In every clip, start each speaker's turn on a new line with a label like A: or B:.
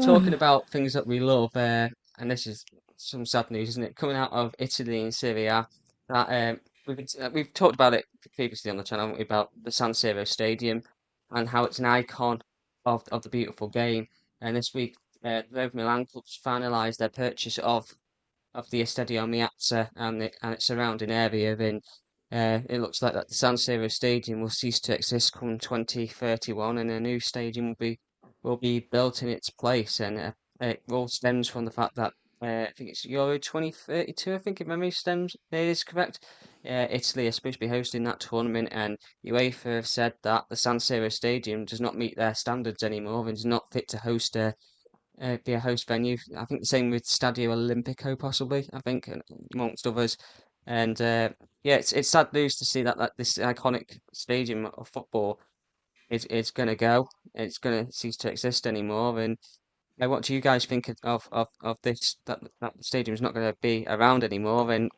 A: talking about things that we love, and this is some sad news, isn't it? Coming out of Italy and Serie A, that we've talked about it previously on the channel, haven't we, about the San Siro Stadium and how it's an icon of the beautiful game. And this week, both Milan clubs finalised their purchase of the Estadio Miazza and its surrounding area. And it looks like that the San Siro Stadium will cease to exist come 2031, and a new stadium will be built in its place. And it all stems from the fact that I think it's Euro 2032. I think if memory stems it is correct. Italy is supposed to be hosting that tournament, and UEFA have said that the San Siro Stadium does not meet their standards anymore and is not fit to be a host venue. I think the same with Stadio Olimpico, possibly. I think, amongst others. And yeah, it's sad news to see that this iconic stadium of football is going to go. It's going to cease to exist anymore. And what do you guys think of this? That the stadium is not going to be around anymore. And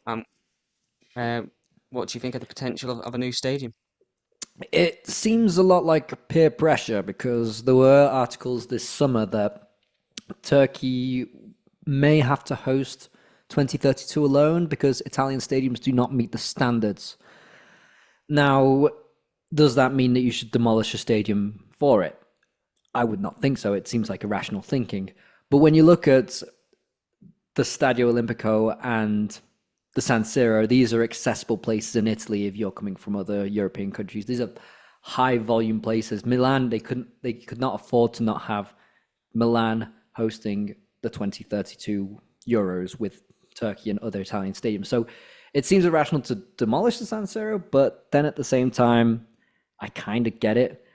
A: what do you think of the potential of a new stadium?
B: It seems a lot like peer pressure because there were articles this summer that Turkey may have to host 2032 alone because Italian stadiums do not meet the standards. Now, does that mean that you should demolish a stadium for it? I would not think so. It seems like irrational thinking. But when you look at the Stadio Olimpico and the San Siro, these are accessible places in Italy if you're coming from other European countries. These are high volume places. Milan, they could not afford to not have Milan hosting the 2032 Euros with Turkey and other Italian stadiums. So it seems irrational to demolish the San Siro, but then at the same time, I kind of get it.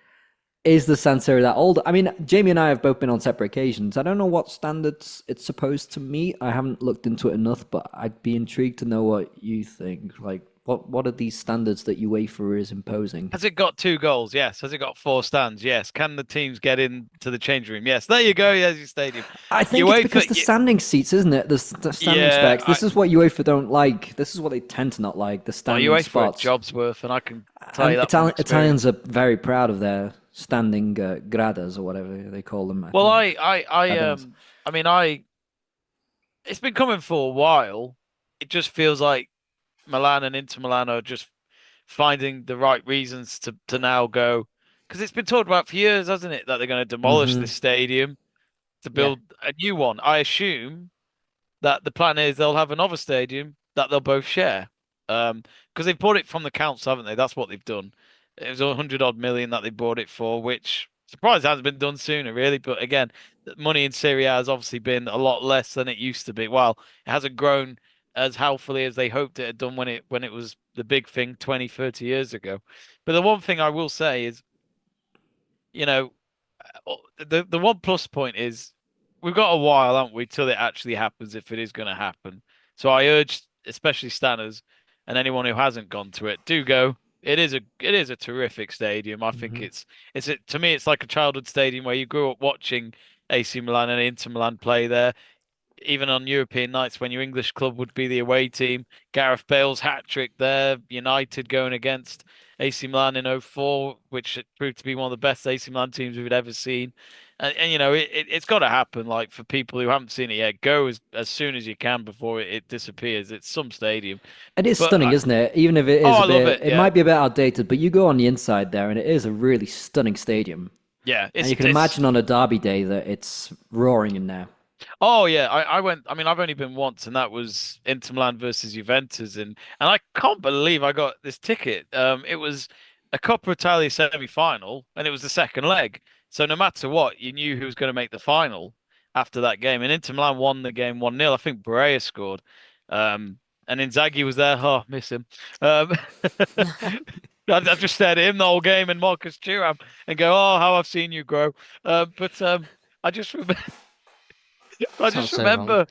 B: Is the San Siro that old? I mean, Jamie and I have both been on separate occasions. I don't know what standards it's supposed to meet. I haven't looked into it enough, but I'd be intrigued to know what you think. Like, what are these standards that UEFA is imposing?
C: Has it got two goals? Yes. Has it got four stands? Yes. Can the teams get into the change room? Yes. There you go. There's your stadium.
B: I think it's because the standing seats, isn't it? The standing
C: Yeah,
B: specs. This is what UEFA don't like. This is what they tend to not like, the standing
C: UEFA
B: spots.
C: job's worth, and I can tell you that from experience.
B: Italians are very proud of their standing gradas or whatever they call them.
C: Well, I mean, it's been coming for a while. It just feels like Milan and Inter Milan are just finding the right reasons to now go, because it's been talked about for years, hasn't it, that they're going to demolish this stadium to build a new one. I assume that the plan is they'll have another stadium that they'll both share. Because they've bought it from the council, haven't they? That's what they've done. It was 100 odd million that they bought it for, which surprised hasn't been done sooner, really. But again, the money in Serie A has obviously been a lot less than it used to be. Well, it hasn't grown as healthily as they hoped it had done when it was the big thing 20, 30 years ago. But the one thing I will say is, you know, the one plus point is we've got a while, haven't we, till it actually happens, if it is going to happen. So I urge, especially Stanners and anyone who hasn't gone to it, do go. It is a terrific stadium. I think to me it's like a childhood stadium where you grew up watching AC Milan and Inter Milan play there. Even on European nights when your English club would be the away team, Gareth Bale's hat trick there, United going against AC Milan in '04, which proved to be one of the best AC Milan teams we've ever seen. And it's got to happen. Like, for people who haven't seen it yet, go as soon as you can before it disappears. It's some stadium.
B: It is
C: But
B: stunning, isn't it? Even if it is
C: I
B: a
C: love
B: bit,
C: it.
B: it
C: Yeah,
B: might be a bit outdated, but you go on the inside there and it is a really stunning stadium.
C: yeah.
B: And you can imagine on a derby day that it's roaring in there.
C: Oh yeah, I went. I mean, I've only been once, and that was Inter Milan versus Juventus, and I can't believe I got this ticket. It was a Coppa Italia semi-final, and it was the second leg. So no matter what, you knew who was going to make the final after that game. And Inter Milan won the game 1-0. I think Barea scored. And Inzaghi was there. Oh, miss him. I just stared at him the whole game and Marcus Thuram and go, "Oh, how I've seen you grow." But I just remember. I
A: Sounds
C: just
A: so wrong.
C: remember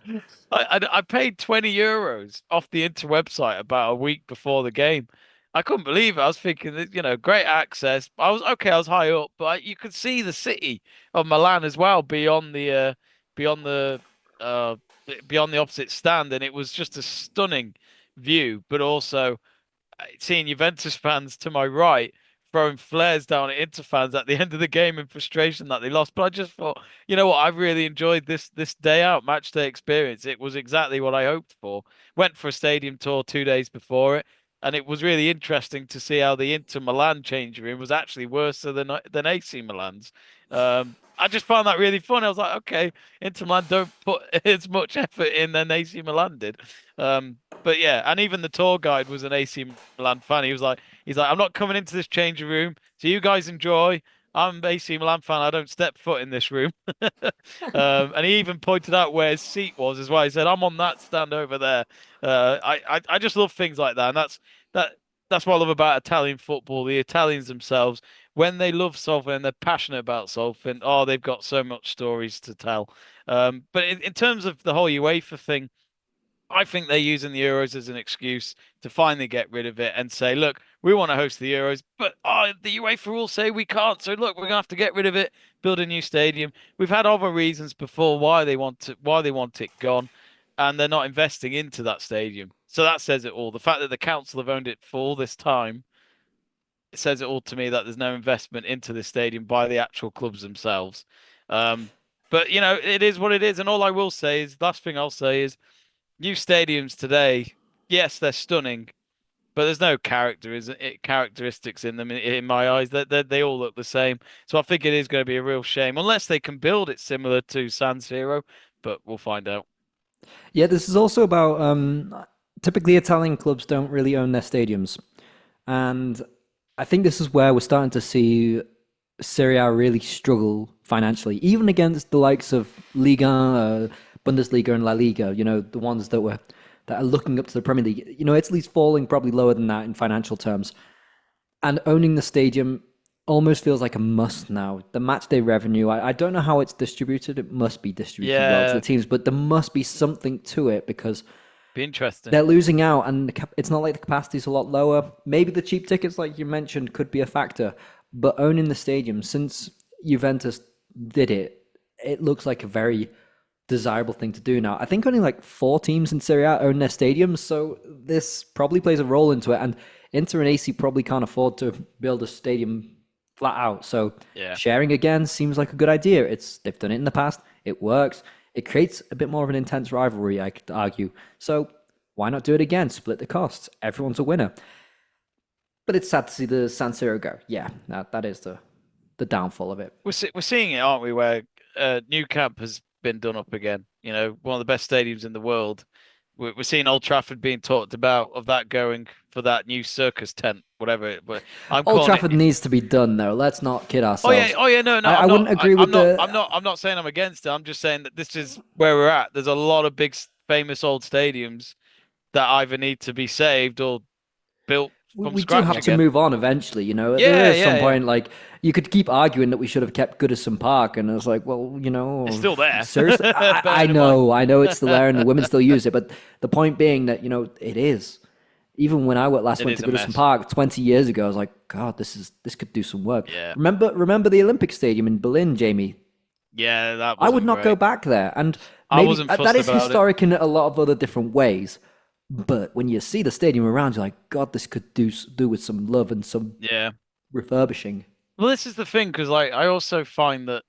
C: I paid 20 euros off the Inter website about a week before the game. I couldn't believe it. I was thinking that, great access. I was okay, I was high up, but you could see the city of Milan as well beyond the uh beyond the opposite stand, and it was just a stunning view, but also seeing Juventus fans to my right throwing flares down at Inter fans at the end of the game in frustration that they lost. But I just thought, you know what, I really enjoyed this day out match day experience. It was exactly what I hoped for. Went for a stadium tour 2 days before it, and it was really interesting to see how the Inter Milan changing room was actually worse than AC Milan's. I just found that really fun. I was like, okay, Inter Milan don't put as much effort in than AC Milan did. But yeah, and even the tour guide was an AC Milan fan. He's like, I'm not coming into this changing room, so you guys enjoy. I'm an AC Milan fan. I don't step foot in this room. And he even pointed out where his seat was as well. He said, "I'm on that stand over there." I just love things like that, and that that's what I love about Italian football. The Italians themselves, when they love something and they're passionate about something, oh, they've got so much stories to tell. But in terms of the whole UEFA thing, I think they're using the Euros as an excuse to finally get rid of it and say, look, we want to host the Euros, but the UEFA rules say we can't. So look, we're gonna have to get rid of it, build a new stadium. We've had other reasons before why they want it gone, and they're not investing into that stadium. So that says it all. The fact that the council have owned it for all this time, it says it all to me that there's no investment into this stadium by the actual clubs themselves. But you know, it is what it is, and all I will say is, last thing I'll say is, new stadiums today, yes, they're stunning, but there's no characteristics in them in my eyes. They all look the same. So I think it is going to be a real shame unless they can build it similar to San Siro, but we'll find out.
B: Yeah, this is also about typically Italian clubs don't really own their stadiums. And I think this is where we're starting to see Serie A really struggle financially, even against the likes of Liga, Bundesliga and La Liga, you know, the ones that are looking up to the Premier League. You know, Italy's falling probably lower than that in financial terms. And owning the stadium almost feels like a must now. The match day revenue, I don't know how it's distributed. It must be distributed well to the teams, but there must be something to it because
C: be interesting.
B: They're losing out, and it's not like the capacity's a lot lower. Maybe the cheap tickets, like you mentioned, could be a factor. But owning the stadium, since Juventus did it, it looks like a very desirable thing to do now. I think only like 4 teams in Serie A own their stadiums, so this probably plays a role into it. And Inter and AC probably can't afford to build a stadium flat out. So sharing again seems like a good idea. They've done it in the past. It works. It creates a bit more of an intense rivalry, I could argue. So why not do it again? Split the costs. Everyone's a winner. But it's sad to see the San Siro go. Yeah, that is the downfall of it.
C: We're seeing it, aren't we? Where New Camp has been done up again. You know, one of the best stadiums in the world. We're seeing Old Trafford being talked about, of that going for that new circus tent, whatever. But
B: Old Trafford needs to be done, though. Let's not kid ourselves.
C: Oh yeah, no.
B: I wouldn't agree with the.
C: I'm not saying I'm against it. I'm just saying that this is where we're at. There's a lot of big, famous old stadiums that either need to be saved or built.
B: We do have to move on eventually, you know. There is some point, like, you could keep arguing that we should have kept Goodison Park, and it's like, well, you know,
C: it's still there.
B: Seriously, I know it's still there, and the women still use it. But the point being that, you know, it is. Even when I went to Goodison Park 20 years ago, I was like, God, this could do some work.
C: Yeah.
B: Remember the Olympic Stadium in Berlin, Jamie?
C: Yeah, that.
B: I would not go back there, and maybe that is historic in a lot of other different ways. But when you see the stadium around, you're like, God, this could do with some love and some refurbishing.
C: Well, this is the thing, because like I also find that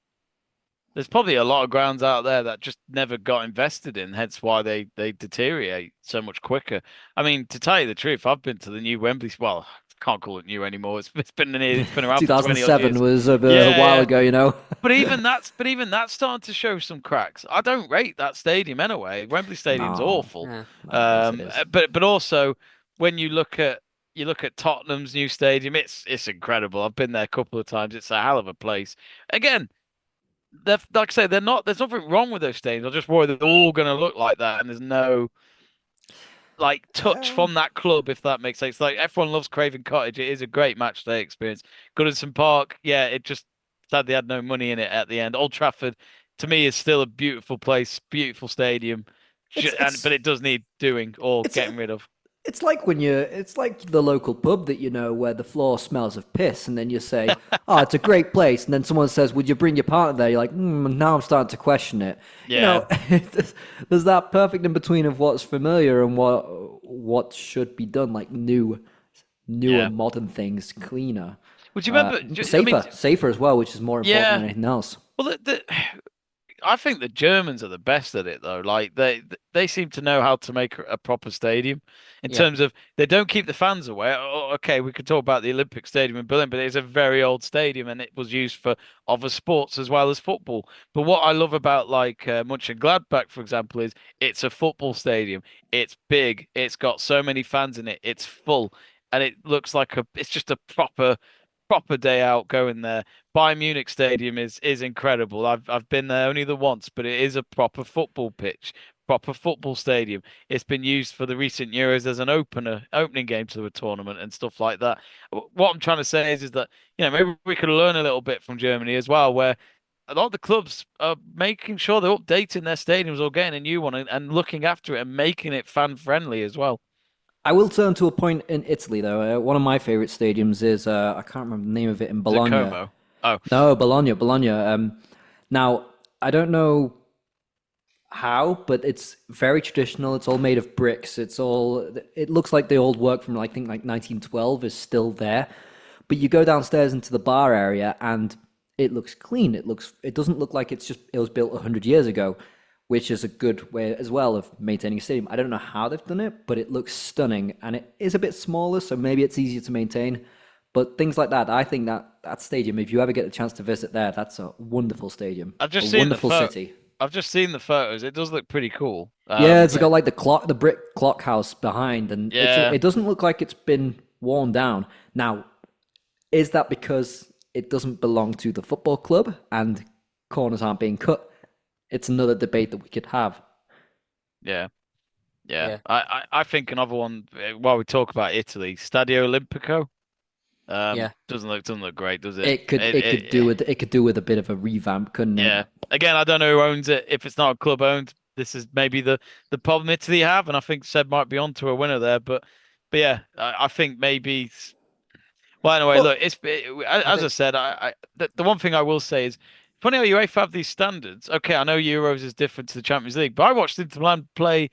C: there's probably a lot of grounds out there that just never got invested in, hence why they deteriorate so much quicker. I mean, to tell you the truth, I've been to the new Wembley. Well, I can't call it new anymore. It's been around.
B: 2007 was a while ago, you know.
C: But even that's starting to show some cracks. I don't rate that stadium anyway. Wembley Stadium's awful. But also when you look at Tottenham's new stadium, it's incredible. I've been there a couple of times. It's a hell of a place. Again, like I say, there's nothing wrong with those stadiums. I'm just worried that they're all going to look like that, and there's no like touch from that club, if that makes sense. Like everyone loves Craven Cottage. It is a great match day experience. Goodison Park, it just sadly had no money in it at the end. Old Trafford, to me, is still a beautiful place, beautiful stadium, but it does need doing or getting rid of.
B: It's like it's like the local pub that you know where the floor smells of piss, and then you say, "Oh, it's a great place," and then someone says, "Would you bring your partner there?" You're like, "Now I'm starting to question it."
C: Yeah.
B: You know, there's that perfect in between of what's familiar and what should be done, like newer modern things, cleaner.
C: Would you remember?
B: Safer as well, which is more important than
C: Yeah.
B: anything else.
C: Well, I think the Germans are the best at it though. Like they seem to know how to make a proper stadium in
A: Yeah,
C: terms of they don't keep the fans away. Okay, we could talk about the Olympic Stadium in Berlin, but it's a very old stadium and it was used for other sports as well as football. But what I love about like Mönchengladbach, for example, is it's a football stadium. It's big. It's got so many fans in it. It's full, and it looks like it's just a proper day out going there. Bayern Munich Stadium is incredible. I've been there only the once, but it is a proper football pitch, proper football stadium. It's been used for the recent Euros as an opening game to a tournament and stuff like that. What I'm trying to say is that maybe we could learn a little bit from Germany as well, where a lot of the clubs are making sure they're updating their stadiums or getting a new one and looking after it and making it fan friendly as well.
B: I will turn to a point in Italy, though. One of my favorite stadiums is I can't remember the name of it in Bologna.
C: Como. Oh,
B: No, Bologna. Now, I don't know how, but it's very traditional. It's all made of bricks. It looks like the old work from I think like 1912 is still there. But you go downstairs into the bar area and it looks clean. It doesn't look like it was built 100 years ago, which is a good way as well of maintaining a stadium. I don't know how they've done it, but it looks stunning and it is a bit smaller, so maybe it's easier to maintain. But things like that, I think that stadium, if you ever get the chance to visit there, that's a wonderful stadium.
C: I've just
B: a
C: seen
B: wonderful city.
C: I've just seen the photos. It does look pretty cool.
B: Yeah, it's got like the brick clock house behind, and
C: Yeah.
B: it doesn't look like it's been worn down. Now, is that because it doesn't belong to the football club and corners aren't being cut? It's another debate that we could have.
C: Yeah.
A: yeah,
C: I think another one while we talk about Italy, Stadio Olimpico.
A: yeah.
C: Doesn't look great, does it?
B: It could do with a bit of a revamp, couldn't it?
C: Yeah. Again, I don't know who owns it. If it's not a club owned, this is maybe the problem Italy have, and I think Seb might be onto a winner there. But yeah, I think maybe. Well, anyway, look, as I said, the one thing I will say is funny how UEFA have these standards. Okay, I know Euros is different to the Champions League, but I watched Inter Milan play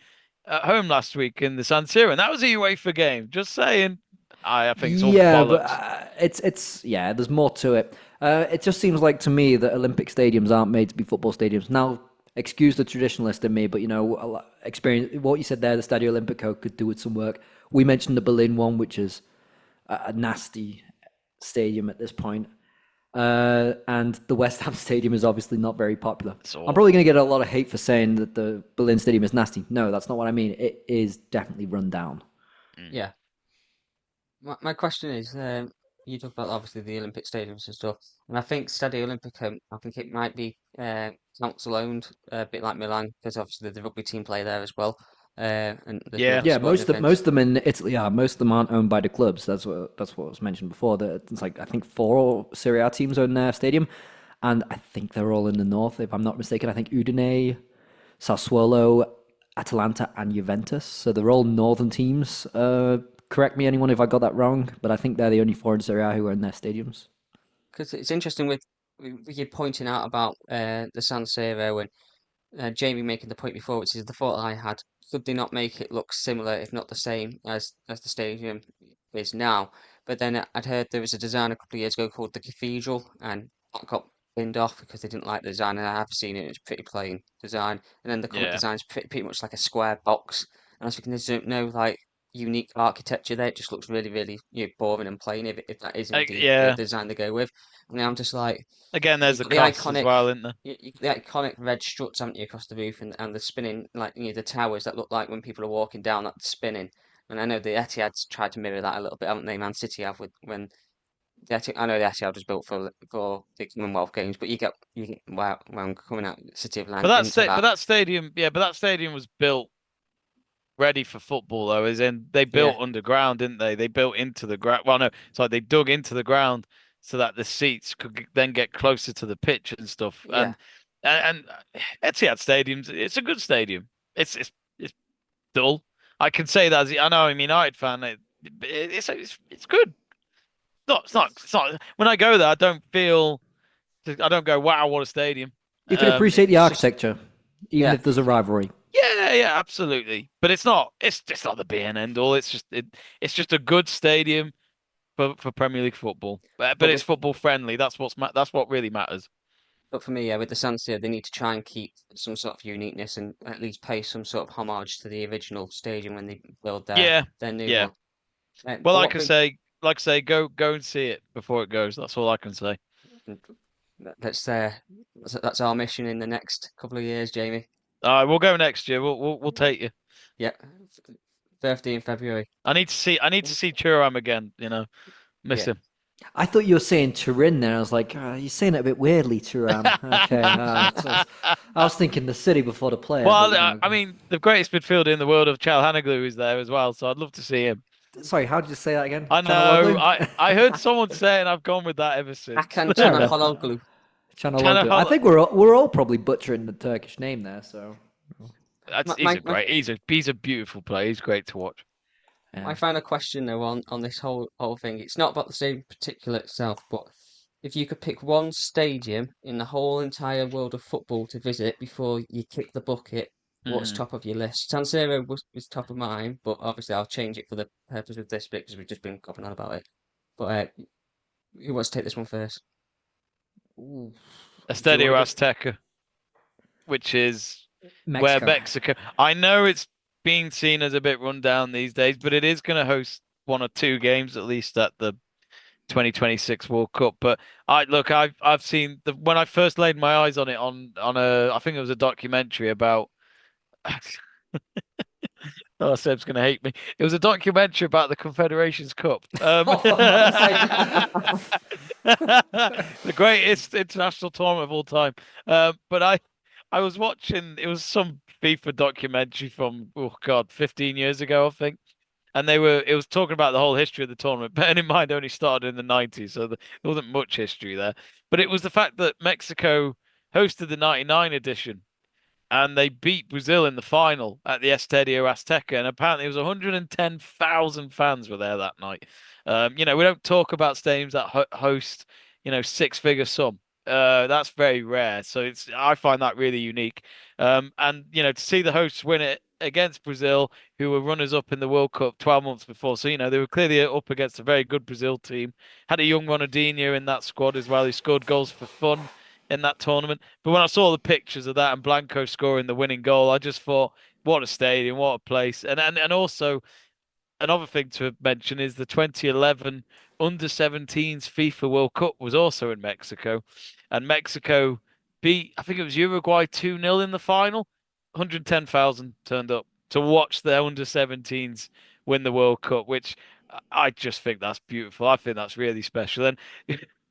C: at home last week in the San Siro, and that was a UEFA game. Just saying. I think it's all bollocks.
B: But it's there's more to it. It just seems like to me that Olympic stadiums aren't made to be football stadiums. Now, excuse the traditionalist in me, but experience what you said there. The Stadio Olimpico could do with some work. We mentioned the Berlin one, which is a nasty stadium at this point. And the West Ham Stadium is obviously not very popular. I'm probably going to get a lot of hate for saying that the Berlin Stadium is nasty. No, that's not what I mean. It is definitely run down.
A: Yeah. My question is, you talk about obviously the Olympic stadiums and stuff, and I think Stadio Olimpico, I think it might be council owned, a bit like Milan, because obviously the rugby team play there as well. And there's
C: Yeah.
A: other
B: Yeah,
A: sporting events.
B: most of them in Italy are. Most of them aren't owned by the clubs. That's what was mentioned before. That it's like I think 4 Serie A teams own their stadium, and I think they're all in the north, if I'm not mistaken. I think Udine, Sassuolo, Atalanta, and Juventus. So they're all northern teams. Correct me, anyone, if I got that wrong, but I think they're the only 4 in Serie A who own their stadiums.
A: Because it's interesting with you pointing out about the San Siro and Jamie making the point before, which is the thought I had. Could they not make it look similar, if not the same, as the stadium is now? But then I'd heard there was a design a couple of years ago called the Cathedral, and that got binned off because they didn't like the design. And I have seen it; it's pretty plain design. And then the current
C: Yeah.
A: design is pretty much like a square box. And I was thinking, there's no like unique architecture there. It just looks really, really boring and plain if that is indeed the
C: Yeah.
A: design they go with. And I'm just like,
C: Again, there's the
A: you've got the
C: costs as
A: iconic,
C: well, isn't there?
A: the iconic red struts, haven't you, across the roof, and the spinning like the towers that look like when people are walking down that spinning. And I know the Etihad's tried to mirror that a little bit, haven't they? Man City have with when I know the Etihad was built for the Commonwealth Games, but you get wow when coming out City of Land into that.
C: But that stadium was built ready for football though, as in they built underground, didn't they? They built into the ground. Well, no, it's like they dug into the ground so that the seats could then get closer to the pitch and stuff.
A: Yeah.
C: And Etihad Stadium's it's a good stadium. It's dull. I can say that as I know I'm a United fan. It's good. It's not. When I go there, I don't go, wow, what a stadium.
B: You can appreciate the
A: it's
B: architecture, even if there's a rivalry.
C: Yeah, absolutely. But it's not. It's just not the be and end all. It's just a good stadium. for Premier League football. But
A: But
C: it's
A: with
C: football friendly. That's what really matters.
A: but for me, yeah, with the San Siro, they need to try and keep some sort of uniqueness and at least pay some sort of homage to the original stadium when they build
C: Yeah,
A: their new
C: yeah.
A: one.
C: Well,
A: But what big
C: like I say, go and see it before it goes. That's all I can say.
A: that's that's our mission in the next couple of years, Jamie.
C: All right, we'll go next year. We'll take you.
A: Yeah, birthday in February.
C: I need to see Thuram again. Miss
A: Yeah,
C: him.
B: I thought you were saying Turin there. I was like, you're saying it a bit weirdly, Turan. Okay, I was thinking the city before the player.
C: Well,
B: But, you know,
C: I mean, the greatest midfielder in the world of Çalhanoğlu is there as well, so I'd love to see him.
B: sorry, how did you say that again?
C: I know.
B: Chanaloglu?
C: I heard someone say it, and I've gone with that ever since.
A: Hakan
B: Fair enough.
A: Çalhanoğlu.
B: Chanaloglu. I think we're all probably butchering the Turkish name there. So
C: He's he's a beautiful player. He's great to watch.
A: My final question though on this whole thing, it's not about the stadium particular itself, but if you could pick one stadium in the whole entire world of football to visit before you kick the bucket, what's top of your list? San Siro was top of mine, but obviously I'll change it for the purpose of this bit because we've just been going on about it. But who wants to take this one first?
B: Ooh.
C: Estadio Azteca, which is where Mexico. I know it's being seen as a bit run down these days, but it is going to host one or two games at least at the 2026 World Cup. But I've seen when I first laid my eyes on it on I think it was a documentary about. Oh, Seb's going to hate me. It was a documentary about the Confederations Cup. The greatest international tournament of all time. But I was watching, it was some FIFA documentary from, 15 years ago, I think. And it was talking about the whole history of the tournament. Bearing in mind, it only started in the 90s, so there wasn't much history there. But it was the fact that Mexico hosted the 99 edition. And they beat Brazil in the final at the Estadio Azteca, and apparently it was 110,000 fans were there that night. We don't talk about stadiums that host, six-figure sum. That's very rare, so I find that really unique. And to see the hosts win it against Brazil, who were runners-up in the World Cup 12 months before, so they were clearly up against a very good Brazil team. Had a young Ronaldinho in that squad as well, who scored goals for fun in that tournament. But when I saw the pictures of that and Blanco scoring the winning goal, I just thought, what a stadium, what a place. And also another thing to mention is the 2011 under-17s FIFA World Cup was also in Mexico. And Mexico beat, I think it was Uruguay 2-0 in the final. 110,000 turned up to watch the under-17s win the World Cup, which I just think that's beautiful. I think that's really special. And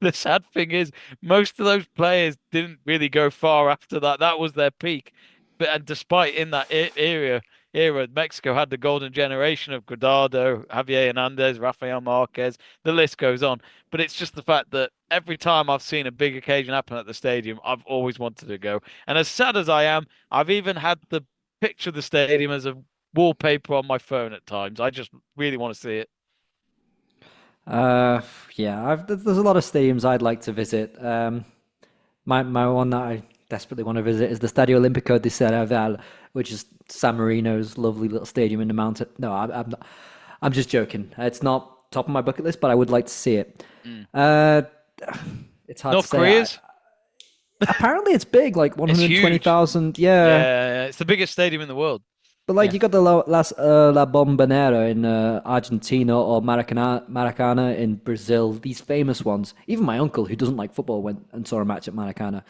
C: the sad thing is, most of those players didn't really go far after that. That was their peak. And despite in that era, Mexico had the golden generation of Guardado, Javier Hernandez, Rafael Marquez. The list goes on. But it's just the fact that every time I've seen a big occasion happen at the stadium, I've always wanted to go. And as sad as I am, I've even had the picture of the stadium as a wallpaper on my phone at times. I just really want to see it.
B: There's a lot of stadiums I'd like to visit. My one that I desperately want to visit is the Stadio Olimpico de Serie which is San Marino's lovely little stadium in the mountain. No, I'm not. I'm just joking. It's not top of my bucket list, but I would like to see it. It's hard
C: North
B: to say.
C: Korea's?
B: Apparently, it's big, like 120,000. Yeah,
C: it's the biggest stadium in the world.
B: But you got the La Bombonera in Argentina or Maracana in Brazil. These famous ones. Even my uncle, who doesn't like football, went and saw a match at Maracana,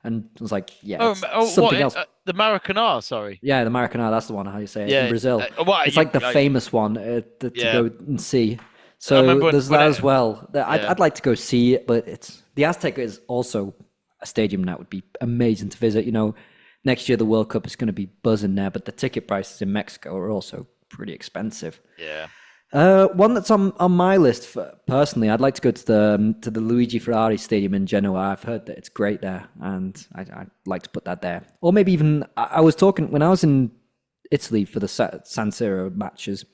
B: and was like, something else.
C: The Maracanã, sorry.
B: Yeah, the Maracanã. That's the one. How you say it in Brazil? It's like the famous one to go and see. So there's that as well. I'd like to go see it, but the Azteca is also a stadium that would be amazing to visit. Next year, the World Cup is going to be buzzing there, but the ticket prices in Mexico are also pretty expensive.
C: Yeah.
B: One that's on my list, personally, I'd like to go to the Luigi Ferrari Stadium in Genoa. I've heard that it's great there, and I'd like to put that there. Or maybe even, I was talking, when I was in Italy for the San Siro matches,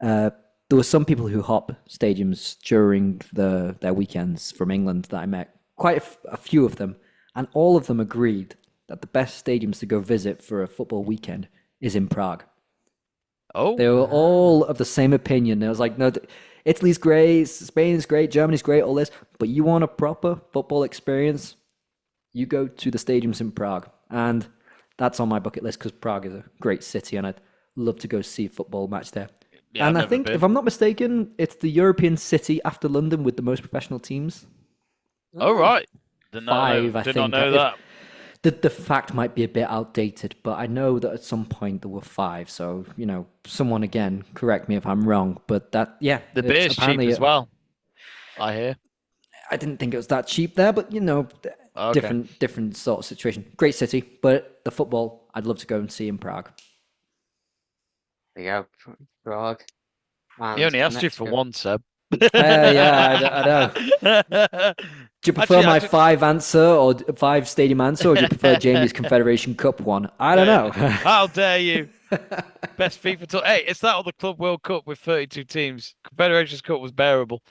B: there were some people who hop stadiums during their weekends from England that I met, quite a few of them, and all of them agreed that the best stadiums to go visit for a football weekend is in Prague.
C: Oh,
B: they were all of the same opinion. It was like, no, Italy's great, Spain's great, Germany's great, all this. But you want a proper football experience, you go to the stadiums in Prague. And that's on my bucket list because Prague is a great city and I'd love to go see a football match there.
C: Yeah,
B: and
C: I've
B: I
C: never
B: think,
C: been.
B: if I'm not mistaken, it's the European city after London with the most professional teams.
C: Oh, right.
B: Five, I
C: did
B: think.
C: not know that.
B: The fact might be a bit outdated, but I know that at some point there were five. So, someone again, correct me if I'm wrong. But that, yeah.
C: The beer's cheap as well, I hear.
B: I didn't think it was that cheap there, but,
C: Okay.
B: different sort of situation. Great city, but the football, I'd love to go and see in Prague.
A: There you go, Prague.
C: He only asked you for
A: Mexico.
C: one, Seb.
B: Yeah, I know. Do you prefer my five stadium answer, or do you prefer Jamie's Confederation Cup one? I don't know.
C: How dare you? Best FIFA tour. Hey, it's that or the Club World Cup with 32 teams. Confederations Cup was bearable.